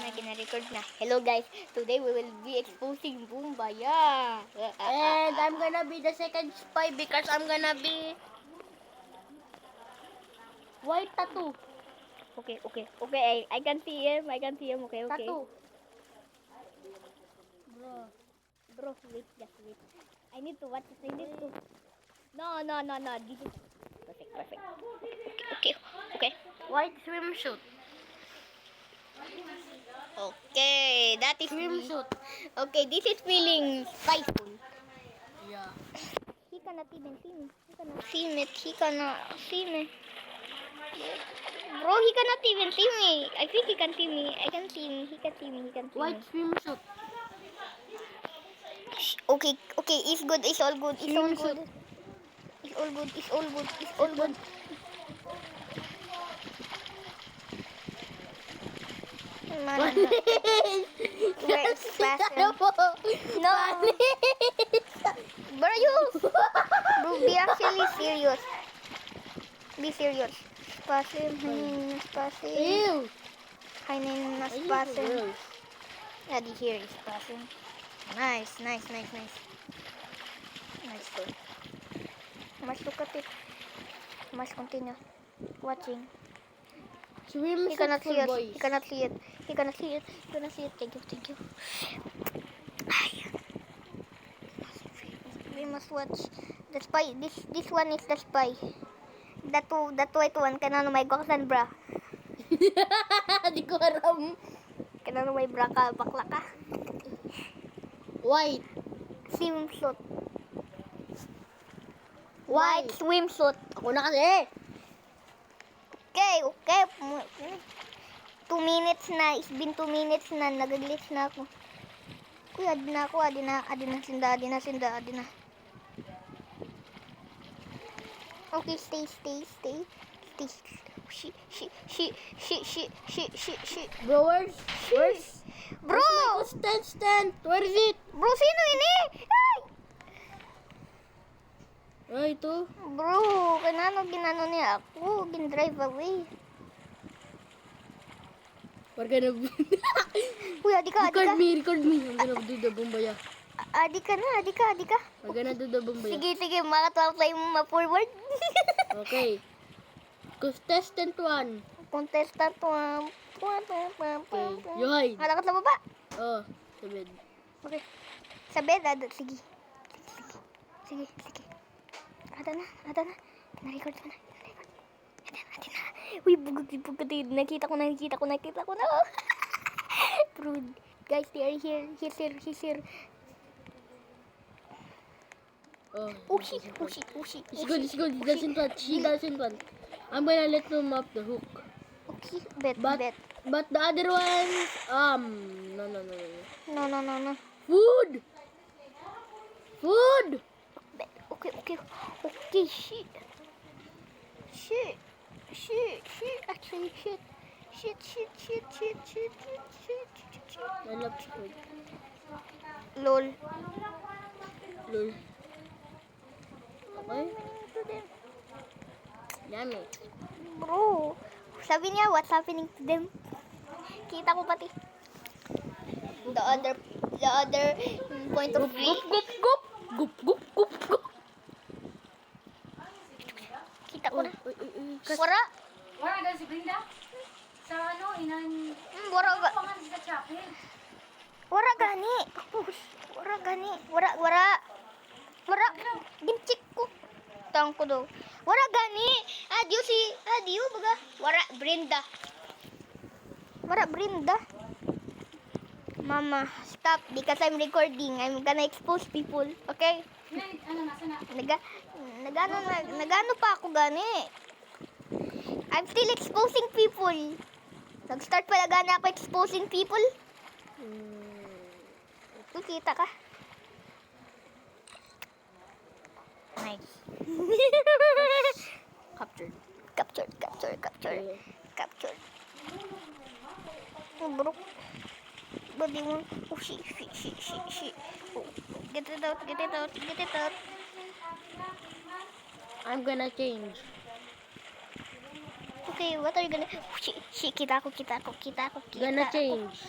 Kina-record na. Hello guys, today we will be exposing Bumbaya. And I'm gonna be the second spy because I'm gonna be white tattoo. Okay. I can see him. Okay. Tattoo. Bro, wait, just wait. I need to watch it. No. This is perfect. Okay. White swimsuit. Okay, that is Swimsuit. Okay, this is feeling spiteful. Yeah. He cannot even see me. He cannot see me. Bro, he cannot even see me. I think he can see me. I can see him. He can see me. White swimsuit. Okay. It's good. It's all good. Swimsuit. It's all good. Man, wait, faster. No. Bro, be actually serious. Be serious. Spasim. Ew. Hainin na spasim. Yeah, the here is spasim. Nice. Nice good. Must look at it. Must continue watching. He Swimsuit cannot for see us. boys. He cannot see it. Thank you. We must watch the spy. This one is the spy. That white one kanano may goksan bra. Di ko alam. Kanano may bra ka bakla ka. White. Swimsuit. White. Swimsuit. Ako na kasi. Okay. 2 minutes na. It's been 2 minutes na. Nag-glitch na ako. Kuya, adi na sinda. Okay, stay. She. Bro, where's Bro! stand? Where is it? Bro, sino ini? Ay! Ay, ito. Bro, ginano niya ako. Gin-drive away. We're gonna Kuya, adi ka. record me. I'm gonna do the Bumbaya. Adi ka na. We're gonna do the Bumbaya. Sige, makatwapay mo ma-forward. Okay. Contestant 1. Contestant to. Okay. Yoy. Malakot sa baba. Oh, sabid. Okay. Sa bed, Sige. Ada na. Kina-record ko na. Atin na. Uy, bugod. Nakita ko na. Bro, guys, they are here. He's here. Oh, Shit. It's good. She doesn't want. I'm gonna let him off the hook. Okay, bet. But the other ones, no. No. Food. Okay, shit. Actually, shit. I love food. Lol. Okay. Yummy. Bro, sabi niya, what's happening to them? Kita ko pati. The other point of view. Gup. Kita ko na. Uy. Wara ga si Brenda? Sa inan... wara Pangan sa chapel. gani. Wara. Ginchik ko. Tang ko daw. Wara gani. Adiyo baga. Wara Brenda. Mama, stop because I'm recording. I'm gonna expose people. Okay? Nasa na? Nagano pa ako gani. I'm still exposing people. Nag-start pala gani ako exposing people. Kita ka? Nice. Captured. Oh, bro. Body mo. Oh, she. Oh, get it out. I'm gonna change. Okay, what are you gonna... Kita ako. Gonna change.